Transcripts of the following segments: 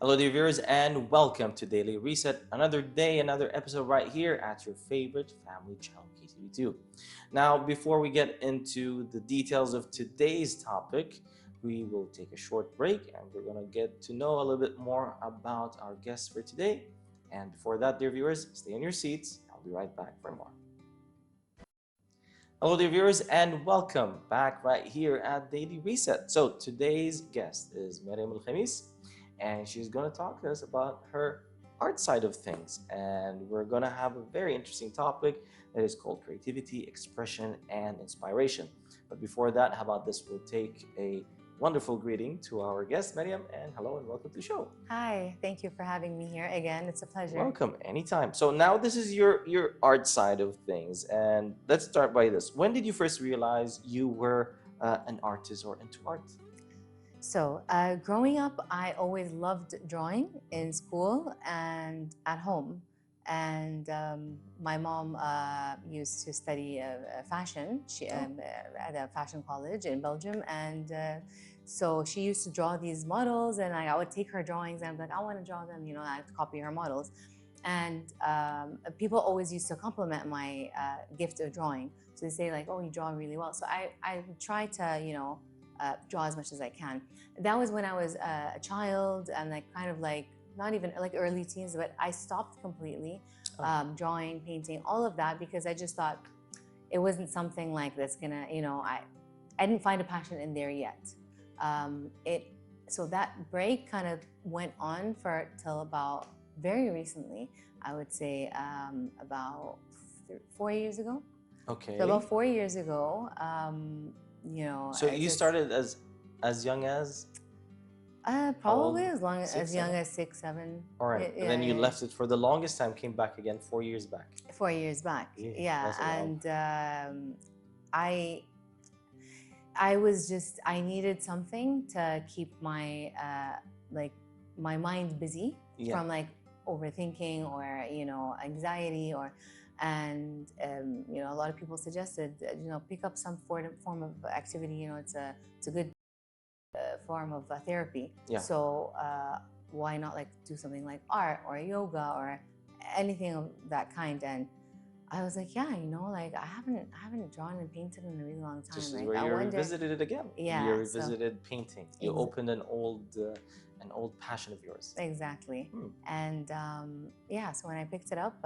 Hello, dear viewers, and welcome to Daily Reset. Another day, another episode right here at your favorite family channel, KTV2. Now, before we get into the details of today's topic, we will take a short break and we're going to get to know a little bit more about our guests for today. And before that, dear viewers, stay in your seats. I'll be right back for more. Hello, dear viewers, and welcome back right here at Daily Reset. So, today's guest is Mariam Alkhamees, and she's going to talk to us about her art side of things. And we're going to have a very interesting topic that is called creativity, expression, and inspiration. But before that, how about this? We'll take a wonderful greeting to our guest, Mariam, and hello and welcome to the show. Hi, thank you for having me here again. It's a pleasure. Welcome, anytime. So now this is your art side of things, and let's start by this. When did you first realize you were an artist or into art? So, growing up, I always loved drawing in school and at home. And my mom used to study fashion. She at a fashion college in Belgium, and so she used to draw these models, and I would take her drawings, and I'm like, I want to draw them. You know, I'd copy her models, and people always used to compliment my gift of drawing. So they say like, "Oh, you draw really well." So I try to draw as much as I can. That was when I was a child and like kind of like not even like early teens, but I stopped completely drawing, painting, all of that, because I just thought it wasn't something like that's gonna, I didn't find a passion in there yet. So that break kind of went on for till about very recently. I would say about 4 years ago. Okay. So about 4 years ago, So you started as young as? Probably as young as 6, 7. All right. And then you left it for the longest time, came back again 4 years back. 4 years back. Yeah. And I needed something to keep my my mind busy from like overthinking or anxiety and a lot of people suggested pick up some form of activity. It's a good form of therapy. So why not like do something like art or yoga or anything of that kind? And I was like, yeah, like I haven't drawn and painted in a really long time. This is like, where you revisited it again. Yeah, you revisited painting. You opened an old passion of yours. Exactly. And so when I picked it up,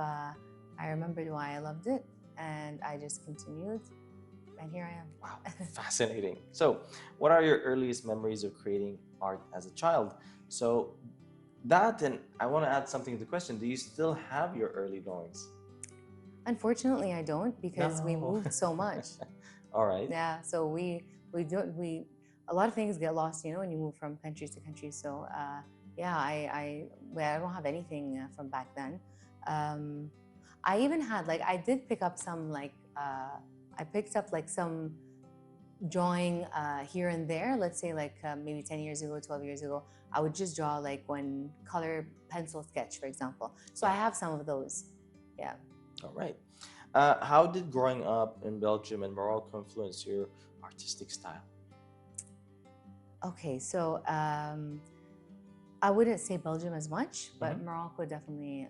I remembered why I loved it, and I just continued. And here I am. Wow, fascinating. So what are your earliest memories of creating art as a child? So that, and I want to add something to the question. Do you still have your early drawings? Unfortunately, I don't, because we moved so much. All right. Yeah, so we a lot of things get lost, when you move from country to country. So I don't have anything from back then. I even had I did pick up some I picked up some drawing here and there. Let's say maybe 10 years ago, 12 years ago, I would just draw one color pencil sketch, for example. So I have some of those. Yeah. All right. How did growing up in Belgium and Morocco influence your artistic style? Okay, so I wouldn't say Belgium as much, but Morocco definitely,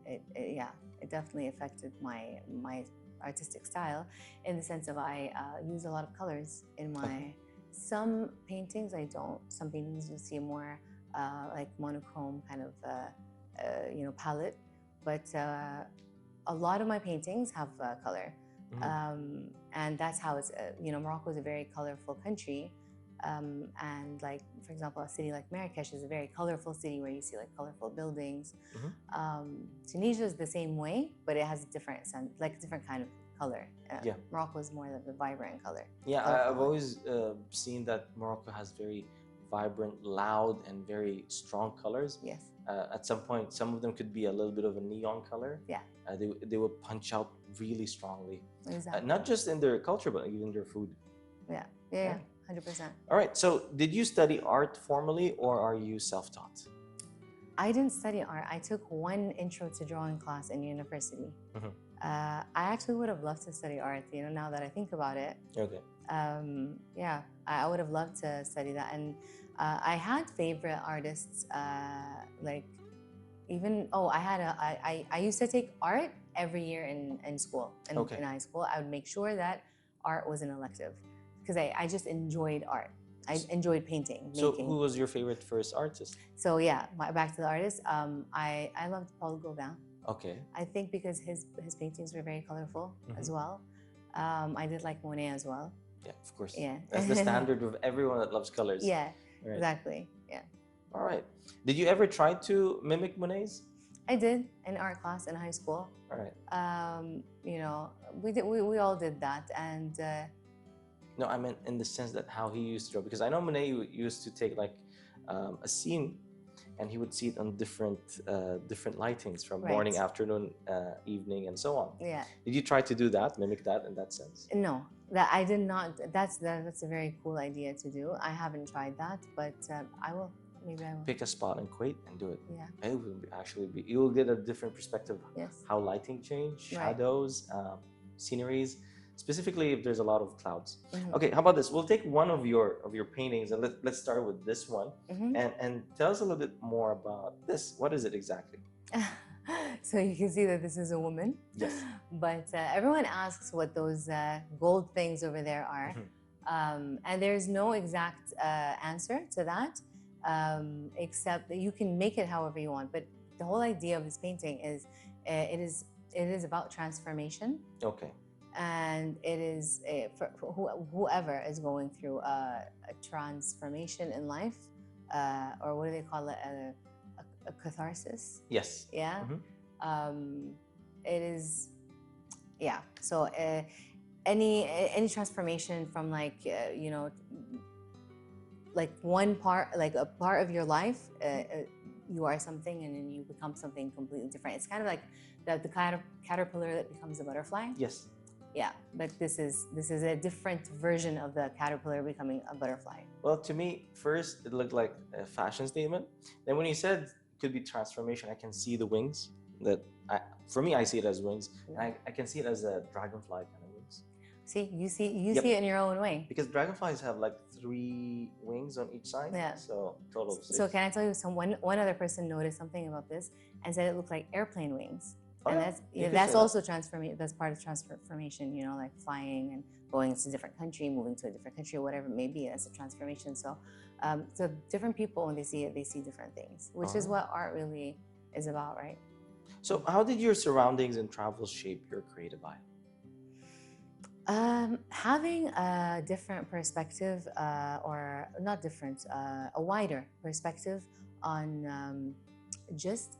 it definitely affected my artistic style, in the sense of I use a lot of colors in my some paintings. I don't. Some paintings you'll see more like monochrome kind of palette, but a lot of my paintings have color, and that's how it's. Morocco is a very colorful country, and for example, a city like Marrakesh is a very colorful city where you see colorful buildings. Tunisia is the same way, but it has a different different kind of color. Morocco is more of a vibrant color. Yeah, I've always seen that Morocco has very vibrant, loud, and very strong colors. Yes. At some point, some of them could be a little bit of a neon color. Yeah. They will punch out really strongly. Exactly. Not just in their culture, but even their food. Yeah. Yeah. 100%. All right. So, did you study art formally, or are you self-taught? I didn't study art. I took one intro to drawing class in university. I actually would have loved to study art. Now that I think about it. Okay. Yeah, I would have loved to study that, and I had favorite artists, like even, I used to take art every year in school, in high school. I would make sure that art was an elective because I just enjoyed art. I enjoyed painting, So making. who was your favorite first artist? So yeah, back to the artist. I loved Paul Gauguin. Okay. I think because his paintings were very colorful as well. I did like Monet as well. Yeah, of course. Yeah. That's the standard of everyone that loves colors. Yeah, Right. exactly. Yeah. All right. Did you ever try to mimic Monet's? I did in art class in high school. All right. You know, we all did that, and No, I meant in the sense that how he used to draw, because I know Monet used to take like a scene, and he would see it on different lightings from morning, afternoon, evening, and so on. Yeah. Did you try to do that, mimic that in that sense? No, that I did not. That's a very cool idea to do. I haven't tried that, but I will. Maybe I will. Pick a spot in Kuwait and do it. Yeah. It will you will get a different perspective. Yes. How lighting change, shadows, sceneries. Specifically, if there's a lot of clouds. Okay, how about this? We'll take one of your paintings and let's start with this one, and tell us a little bit more about this. What is it exactly? So you can see that this is a woman. Yes. But everyone asks what those gold things over there are, and there's no exact answer to that, except that you can make it however you want. But the whole idea of this painting is it is about transformation. Okay. And it is for whoever is going through a transformation in life, or what do they call it, a catharsis? Yes. Yeah. It is, yeah. So any transformation from like you know, like one part, like a part of your life, you are something and then you become something completely different. It's kind of like the caterpillar that becomes a butterfly. Yes. Yeah, but this is a different version of the caterpillar becoming a butterfly. Well, to me, first it looked like a fashion statement. Then when you said it could be transformation, I can see the wings. For me, I see it as wings, and I can see it as a dragonfly kind of wings. See, you see it in your own way. Because dragonflies have like 3 wings on each side. Yeah. So total of 6. So can I tell you, one other person noticed something about this and said it looked like airplane wings. And that's also transformation. That's part of transformation, you know, like flying and going to a different country, moving to a different country, or whatever it may be. That's a transformation. So, so different people, when they see it, they see different things, which is what art really is about, right? So, how did your surroundings and travels shape your creative eye? Having a different perspective, or not different, a wider perspective on just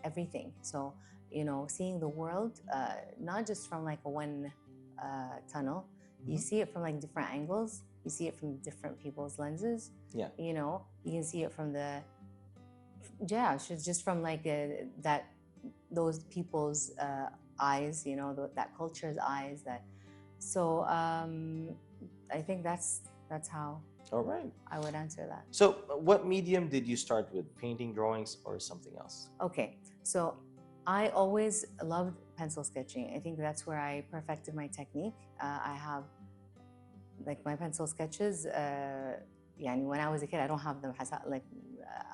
everything. So, you know, seeing the world, not just from like one tunnel, you see it from like different angles, you see it from different people's lenses. Yeah. You know, you can see it from just from like those people's eyes, you know, that culture's eyes. So I think that's how. All right. I would answer that. So what medium did you start with? Painting, drawings, or something else? Okay, so I always loved pencil sketching. I think that's where I perfected my technique. I have like my pencil sketches. When I was a kid, I don't have them.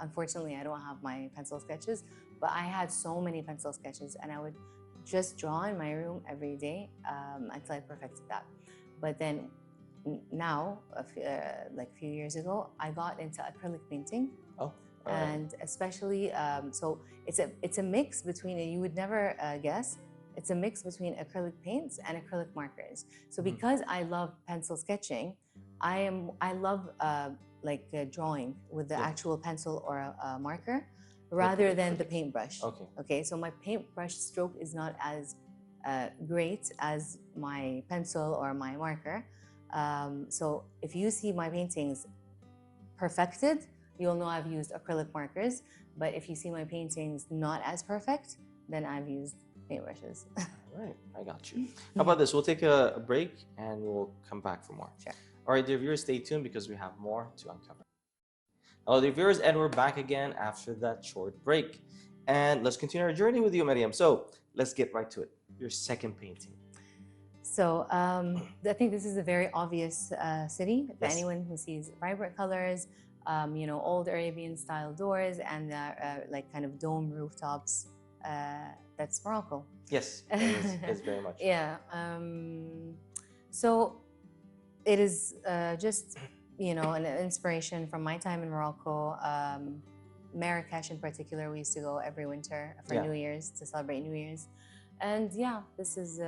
Unfortunately, I don't have my pencil sketches. But I had so many pencil sketches, and I would just draw in my room every day until I perfected that. But then now, like a few years ago, I got into acrylic painting. Oh. And especially, so it's a mix between, you would never guess, it's a mix between acrylic paints and acrylic markers. So because I love pencil sketching, I love drawing with the actual pencil or a marker rather than the paintbrush. Okay. Okay. So my paintbrush stroke is not as great as my pencil or my marker. So if you see my paintings perfected, you'll know I've used acrylic markers. But if you see my paintings not as perfect, then I've used paintbrushes. All right, I got you. How about this? We'll take a break and we'll come back for more. Sure. All right, dear viewers, stay tuned because we have more to uncover. Hello, dear viewers, and we're back again after that short break. And let's continue our journey with you, Mariam. So let's get right to it. Your second painting. So I think this is a very obvious city for anyone who sees vibrant colors. you know, old Arabian style doors and like kind of dome rooftops. That's Morocco. Yes, it's very much. Yeah. So it is just, you know, an inspiration from my time in Morocco. Marrakesh in particular, we used to go every winter for New Year's to celebrate New Year's, and yeah, this is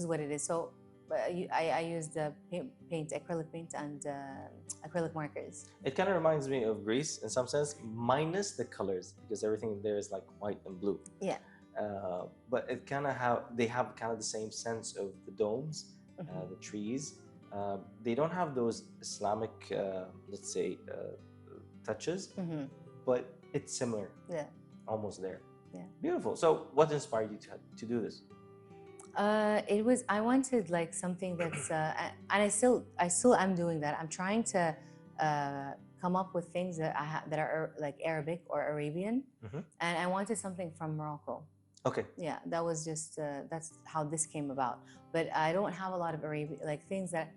what it is. So I used paint, acrylic paint, and acrylic markers. It kind of reminds me of Greece in some sense, minus the colors, because everything there is like white and blue. Yeah. But it kind of they have kind of the same sense of the domes, the trees. They don't have those Islamic, let's say, touches, but it's similar. Yeah. Almost there. Yeah. Beautiful. So, what inspired you to do this? It was, I wanted like something that's, and I still am doing that. I'm trying to come up with things that that are like Arabic or Arabian, and I wanted something from Morocco. Okay. Yeah, that was just that's how this came about. But I don't have a lot of Arabian, like things that,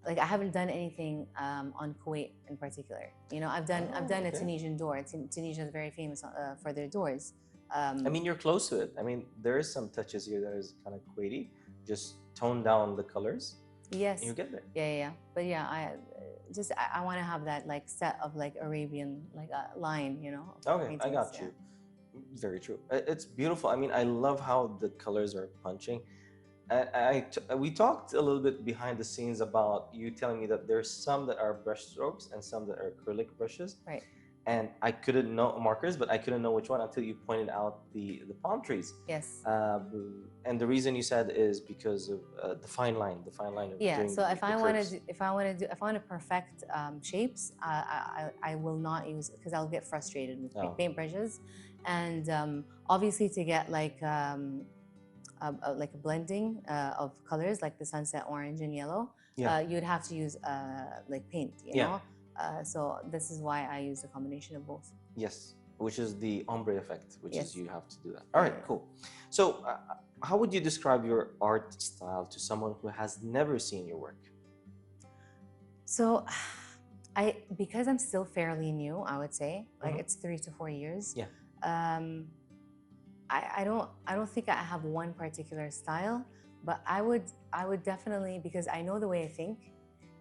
like I haven't done anything on Kuwait in particular. You know, I've done a Tunisian door. Tunisia is very famous for their doors. I mean, you're close to it. I mean, there is some touches here that is kind of Kuwaiti. Just tone down the colors. Yes. And you get there. Yeah. But yeah, I want to have that like set of like Arabian like line, you know. Okay, I got you. Very true. It's beautiful. I mean, I love how the colors are punching. We talked a little bit behind the scenes about you telling me that there's some that are brush strokes and some that are acrylic brushes. Right. And I couldn't know markers, but I couldn't know which one until you pointed out the palm trees. Yes. And the reason you said is because of the fine line of yeah. So if I want to perfect shapes, I will not use it because I'll get frustrated with paintbrushes, and obviously to get like a blending of colors like the sunset orange and yellow, you'd have to use like paint, you know. So this is why I use a combination of both. Yes, which is the ombre effect, which is you have to do that. All right, cool. So how would you describe your art style to someone who has never seen your work? So because I'm still fairly new, I would say, like it's 3 to 4 years. Yeah. I don't think I have one particular style, but I would definitely, because I know the way I think,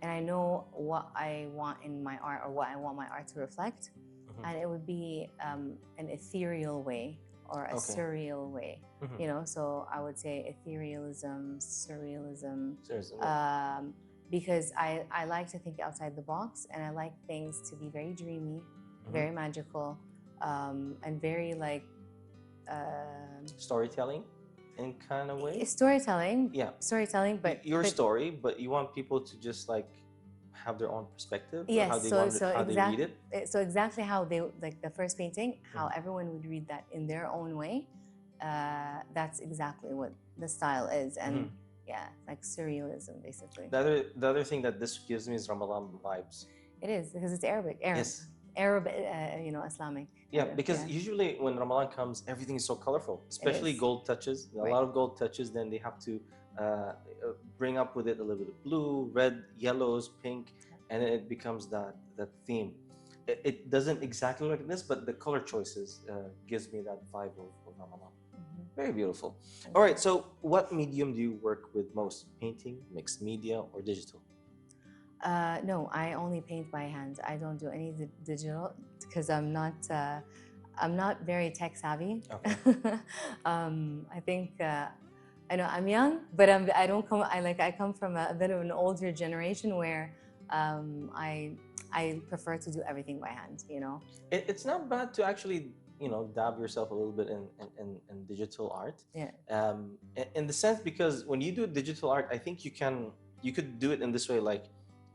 and I know what I want in my art or what I want my art to reflect, and it would be an ethereal way or a surreal way, you know. So I would say etherealism, surrealism, because I like to think outside the box, and I like things to be very dreamy, very magical, and very like storytelling in kind of way. Storytelling, but your story, but you want people to just like have their own perspective. Yes, how they read it. So exactly how they like the first painting, how everyone would read that in their own way. That's exactly what the style is, and yeah, like surrealism basically. The other thing that this gives me is Ramadan vibes. It is because it's Arabic. Yes. Arab, you know, Islamic. Yeah, because usually when Ramadan comes, everything is so colorful, especially gold touches. A lot of gold touches. Then they have to bring up with it a little bit of blue, red, yellows, pink, and it becomes that theme. It doesn't exactly look like this, but the color choices gives me that vibe of Ramadan. Very beautiful. All right, so what medium do you work with most? Painting, mixed media, or digital? No, I only paint by hand. I don't do any digital because I'm not very tech savvy. Okay. I think I know I'm young, but I come from a bit of an older generation where I prefer to do everything by hand. You know, it's not bad to actually dab yourself a little bit in digital art. Yeah. In the sense, because when you do digital art, I think you could do it in this way, like.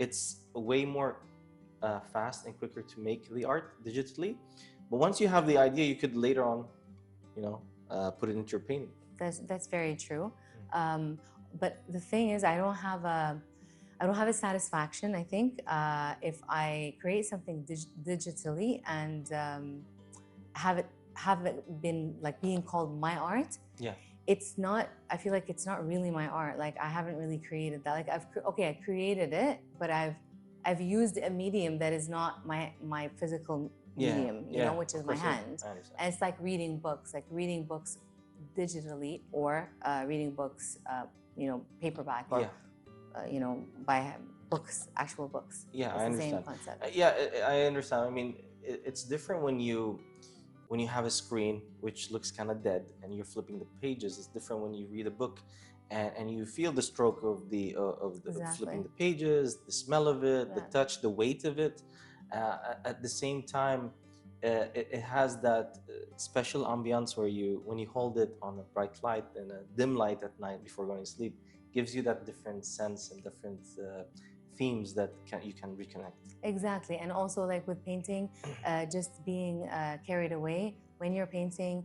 It's way more fast and quicker to make the art digitally, but once you have the idea, you could later on, put it into your painting. That's very true. But the thing is, I don't have a satisfaction. I think if I create something digitally and have it been like being called my art. Yeah. It's not, I feel like it's not really my art. Like I haven't really created that. Like I created it, but I've used a medium that is not my physical medium, you know, which is my hand. And it's like reading books digitally, or reading books, you know, paperback, or you know, by books, actual books. Yeah, it's I the understand. Same concept. Yeah, I understand. I mean, it's different when you have a screen which looks kind of dead and you're flipping the pages. It's different when you read a book and you feel the stroke of the flipping the pages, the smell of it, the touch, the weight of it. At the same time, it has that special ambiance where when you hold it on a bright light and a dim light at night before going to sleep, gives you that different sense and different themes that you can reconnect. Exactly. And also, like with painting, just being carried away when you're painting,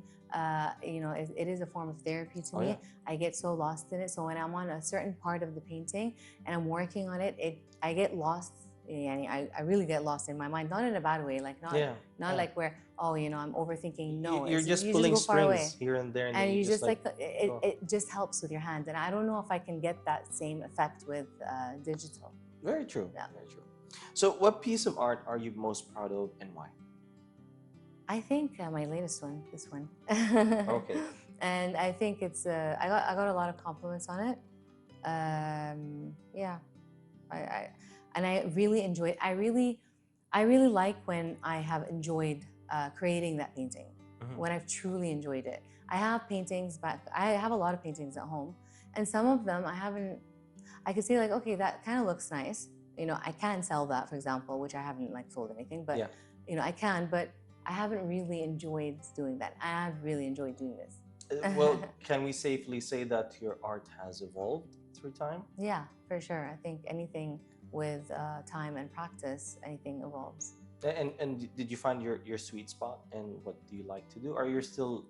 you know, it is a form of therapy to me. I get so lost in it. So when I'm on a certain part of the painting and I'm working on it, I get lost. I really get lost in my mind, not in a bad way, like not like where, oh, you know, I'm overthinking. No, you're just pulling strings here and there, and you just like it just helps with your hand. And I don't know if I can get that same effect with digital. Very true. Yeah. Very true. So what piece of art are you most proud of and why? I think my latest one, this one. Okay. And I think it's I got a lot of compliments on it. Yeah. I really enjoyed. I really like when I have enjoyed creating that painting. When I've truly enjoyed it. I have paintings back. I have a lot of paintings at home, and some of them I haven't. I could say like, okay, that kind of looks nice. You know, I can sell that, for example, which I haven't like sold anything, but you know, I can. But I haven't really enjoyed doing that. I have really enjoyed doing this. Well, can we safely say that your art has evolved through time? Yeah, for sure. I think anything with time and practice, anything evolves. And did you find your sweet spot, and what do you like to do? Or you're still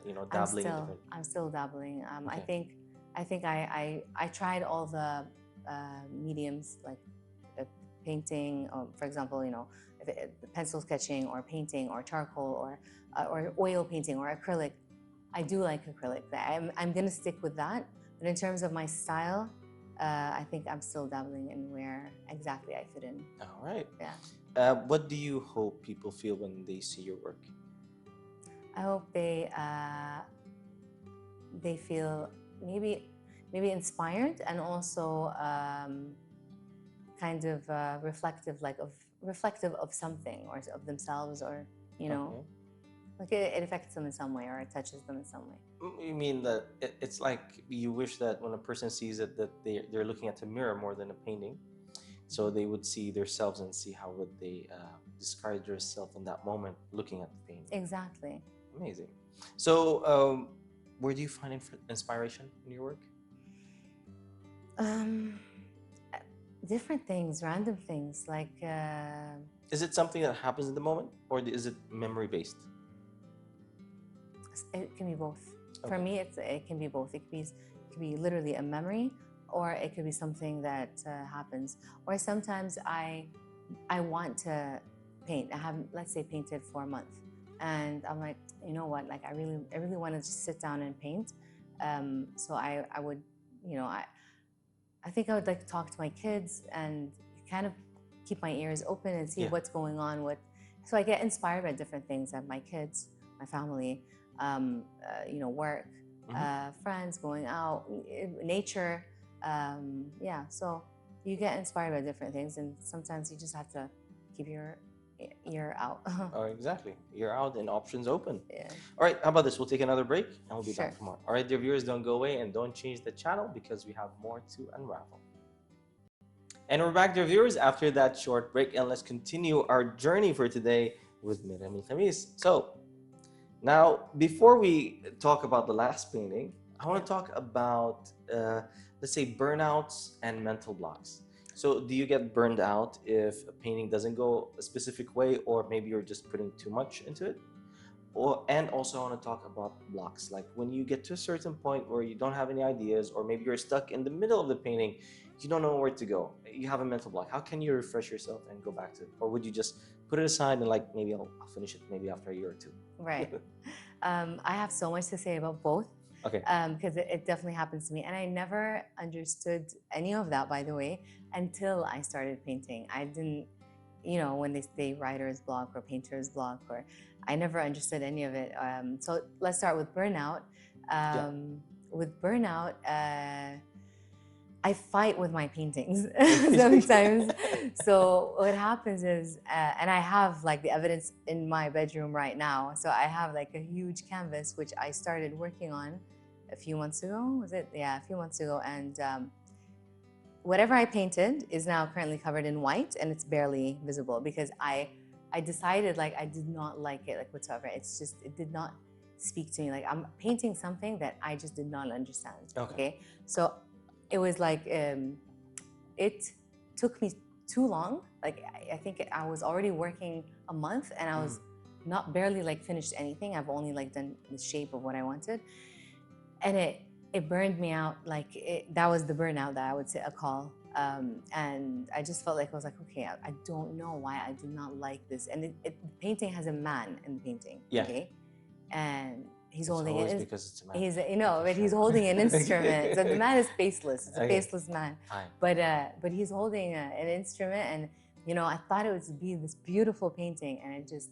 you know, dabbling in different? I'm still dabbling. Okay. I think I tried all the mediums, like painting, for example, you know, pencil sketching or painting or charcoal or oil painting or acrylic. I do like acrylic. I'm gonna stick with that. But in terms of my style, I think I'm still dabbling in where exactly I fit in. All right. Yeah. What do you hope people feel when they see your work? I hope they feel maybe inspired, and also kind of reflective of something, or of themselves, or you know, like it affects them in some way, or it touches them in some way. You mean that it's like you wish that when a person sees it, that they're looking at a mirror more than a painting, so they would see themselves and see how would they describe themselves in that moment looking at the painting. Exactly. Amazing. So where do you find inspiration in your work? Different things, random things, like is it something that happens in the moment, or is it memory based? It can be both. Okay. For me, it can be both. It could be literally a memory, or it could be something that happens. Or sometimes I want to paint. I haven't, let's say, painted for a month, and I'm like, you know what? Like I really want to just sit down and paint. So I would, you know, I think I would like to talk to my kids and kind of keep my ears open and see what's going on. So I get inspired by different things, and my kids, my family, you know, work, friends, going out, nature. Yeah, so you get inspired by different things, and sometimes you just have to keep your ear out. Oh, exactly. Ear out and options open. Yeah. All right, how about this? We'll take another break and we'll be back tomorrow. All right, dear viewers, don't go away and don't change the channel, because we have more to unravel. And we're back, dear viewers, after that short break, and let's continue our journey for today with Mariam Alkhamees. So now, before we talk about the last painting, I want to talk about, let's say, burnouts and mental blocks. So do you get burned out if a painting doesn't go a specific way, or maybe you're just putting too much into it? And also I want to talk about blocks, like when you get to a certain point where you don't have any ideas, or maybe you're stuck in the middle of the painting, you don't know where to go, you have a mental block. How can you refresh yourself and go back to it? Or would you just put it aside and like, maybe I'll finish it maybe after a year or two? Right. I have so much to say about both. Okay. Because it definitely happens to me. And I never understood any of that, by the way, until I started painting. I didn't, you know, when they say writer's block or painter's block, or I never understood any of it. So let's start with burnout. With burnout, I fight with my paintings sometimes. So what happens is, and I have like the evidence in my bedroom right now. So I have like a huge canvas, which I started working on a few months ago. Was it? Yeah, a few months ago. And whatever I painted is now currently covered in white, and it's barely visible because I decided like I did not like it like whatsoever. It's just, it did not speak to me. Like I'm painting something that I just did not understand. Okay? So it was like, it took me too long. Like I think I was already working a month, and I was not barely like finished anything. I've only like done the shape of what I wanted. And it burned me out. Like that was the burnout that I would say a call. And I just felt like I was like, okay, I don't know why I do not like this. And the painting has a man in the painting. Yeah. Okay. And he's it's holding it. Because it's a man. He's, you know, but he's holding an instrument. So the man is faceless. It's a faceless man. Fine. But he's holding an instrument, and you know, I thought it would be this beautiful painting, and I just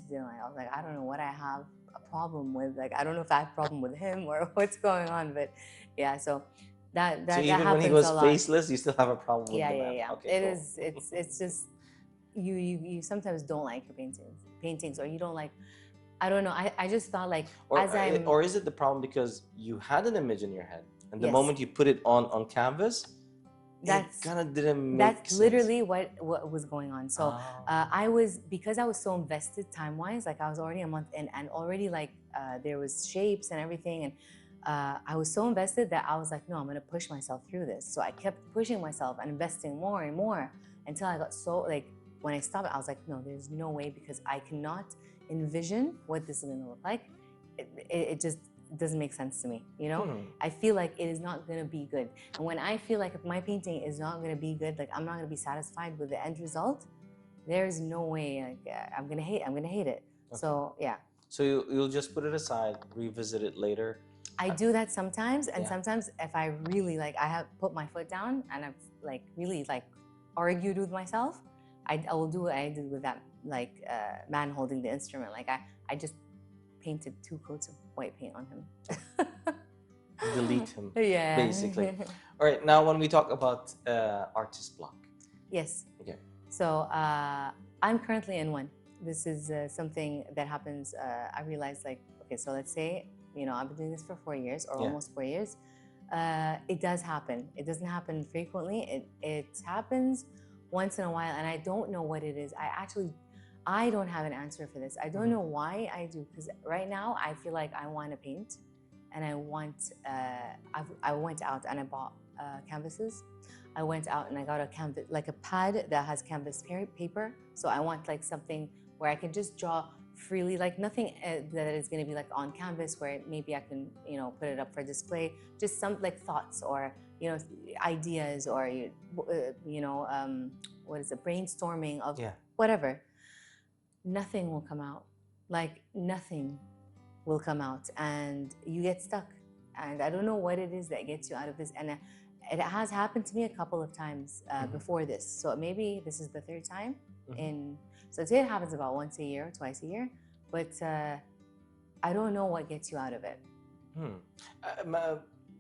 didn't like. I was like, I don't know what I have a problem with. Like, I don't know if I have a problem with him or what's going on. But yeah, so that so that even happens when he was a lot. faceless, you still have a problem with the man. Yeah. Okay, It is. It's just you sometimes don't like your paintings, or you don't like. I don't know. I just thought like, or is it the problem because you had an image in your head, and the moment you put it on canvas, it kind of didn't make sense. That's literally what was going on. So because I was so invested time-wise, like I was already a month in, and already like there was shapes and everything, and I was so invested that I was like, no, I'm gonna push myself through this. So I kept pushing myself and investing more and more until I got so like, when I stopped, I was like, no, there's no way, because I cannot envision what this is gonna look like. It just doesn't make sense to me, you know? I feel like it is not gonna be good. And when I feel like if my painting is not gonna be good, like I'm not gonna be satisfied with the end result, there's no way, like I'm gonna hate it. Okay. So yeah. So you'll just put it aside, revisit it later. I do that sometimes, and sometimes if I really like, I have put my foot down and I've like really like argued with myself, I will do what I did with that like man holding the instrument. Like I just painted 2 coats of white paint on him. Delete him. Yeah. Basically. All right. Now, when we talk about artist block. Yes. Okay. So I'm currently in one. This is something that happens. I realized like, okay, so let's say, you know, I've been doing this for 4 years or almost 4 years. It does happen. It doesn't happen frequently. It happens once in a while, and I don't know what it is. I don't have an answer for this. I don't know why I do, because right now I feel like I want to paint, and I want. I went out and I bought canvases. I went out and I got a canvas, like a pad that has canvas paper. So I want like something where I can just draw freely, like nothing that is going to be like on canvas where maybe I can, you know, put it up for display. Just some like thoughts or, you know, ideas or, you know, what is it, brainstorming of whatever. Nothing will come out. Like nothing will come out, and you get stuck. And I don't know what it is that gets you out of this. And it has happened to me a couple of times before this. So maybe this is the 3rd time. So today it happens about once a year, twice a year. But I don't know what gets you out of it.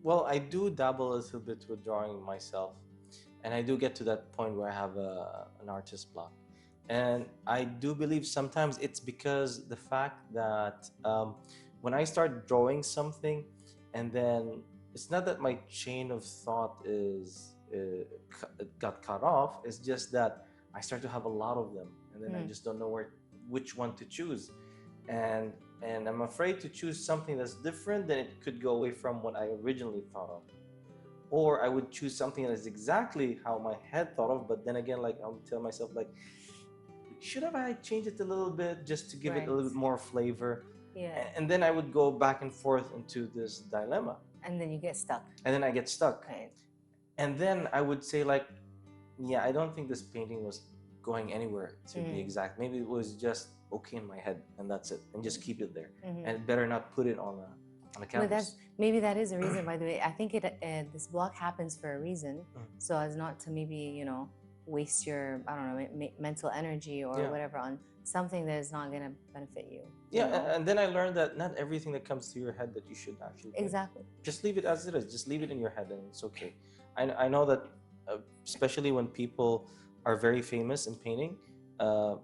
Well, I do dabble a little bit with drawing myself, and I do get to that point where I have an artist block. And I do believe sometimes it's because the fact that when I start drawing something, and then it's not that my chain of thought got cut off, it's just that I start to have a lot of them, and then I just don't know which one to choose. And I'm afraid to choose something that's different, then it could go away from what I originally thought of. Or I would choose something that is exactly how my head thought of, but then again, like I'll tell myself like, should have I changed it a little bit just to give it a little bit more flavor? Yeah. And then I would go back and forth into this dilemma. And then you get stuck. And then I get stuck. Right. And then I would say like, yeah, I don't think this painting was going anywhere to be exact. Maybe it was just okay in my head, and that's it. And just keep it there. And better not put it on on the canvas. Maybe that is a reason, by the way. I think this block happens for a reason, so as not to maybe, you know, waste your, I don't know, mental energy or whatever on something that is not going to benefit you. Yeah, you know? and then I learned that not everything that comes to your head that you should actually paint. Exactly. Just leave it as it is. Just leave it in your head and it's okay. I know that especially when people are very famous in painting,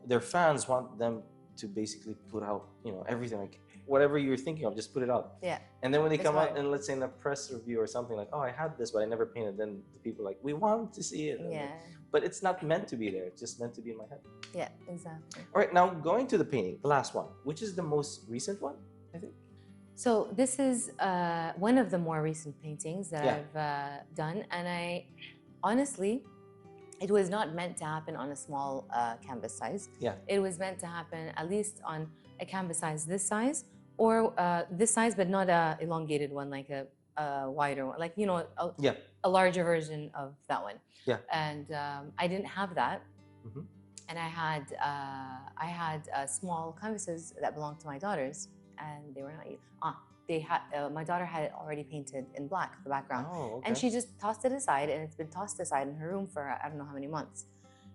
their fans want them to basically put out, you know, everything, like whatever you're thinking of, just put it out. Yeah. And then when they come out and let's say in a press review or something like, oh, I had this, but I never painted, then the people are like, we want to see it. Yeah. Like, but it's not meant to be there. It's just meant to be in my head. Yeah, exactly. All right, now going to the painting, the last one, which is the most recent one, I think. So this is one of the more recent paintings that I've done, and I honestly, it was not meant to happen on a small canvas size. Yeah. It was meant to happen at least on a canvas size this size, or this size, but not a elongated one, like a wider one, like, you know, a larger version of that one. Yeah. And I didn't have that. And I had small canvases that belonged to my daughters, and they were not. My daughter had it already painted in black, the background, and she just tossed it aside, and it's been tossed aside in her room for I don't know how many months.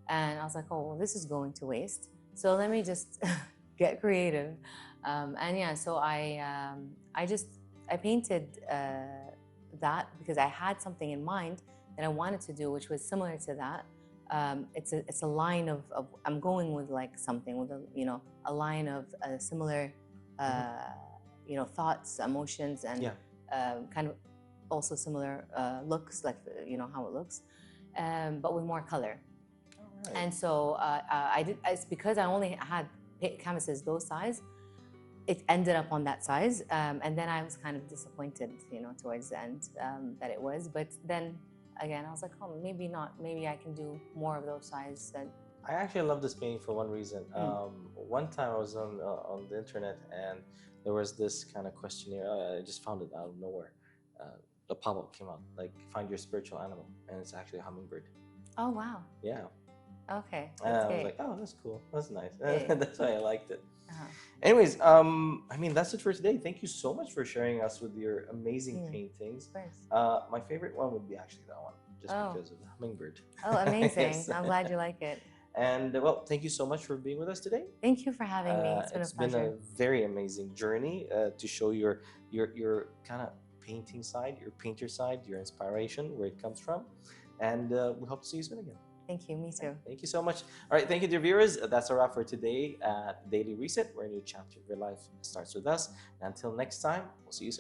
And I was like, oh, well, this is going to waste. So let me just get creative. And yeah, so I painted that because I had something in mind that I wanted to do, which was similar to that. It's a line of I'm going with like something with a line of similar thoughts, emotions, and kind of also similar looks, like how it looks, but with more color. Right. And so it's because I only had canvases those size, it ended up on that size, and then I was kind of disappointed, towards the end that it was. But then again, I was like, oh, maybe not. Maybe I can do more of those sizes. I actually love this painting for one reason. One time I was on the internet and there was this kind of questionnaire. I just found it out of nowhere. A pop-up came out, like, find your spiritual animal, and it's actually a hummingbird. Oh, wow. Yeah. Okay. And I was like, oh, that's cool. That's nice. That's why I liked it. Anyways, I mean, that's it for today. Thank you so much for sharing us with your amazing paintings. My favorite one would be actually that one, just because of the hummingbird. Oh, amazing. Yes. I'm glad you like it. And well, thank you so much for being with us today. Thank you for having me. It's been a pleasure. It's been a very amazing journey to show your kind of painting side, your painter side, your inspiration, where it comes from. And we hope to see you soon again. Thank you. Me too. Thank you so much. All right. Thank you, dear viewers. That's a wrap for today at Daily Reset, where a new chapter of your life starts with us. And until next time, we'll see you soon.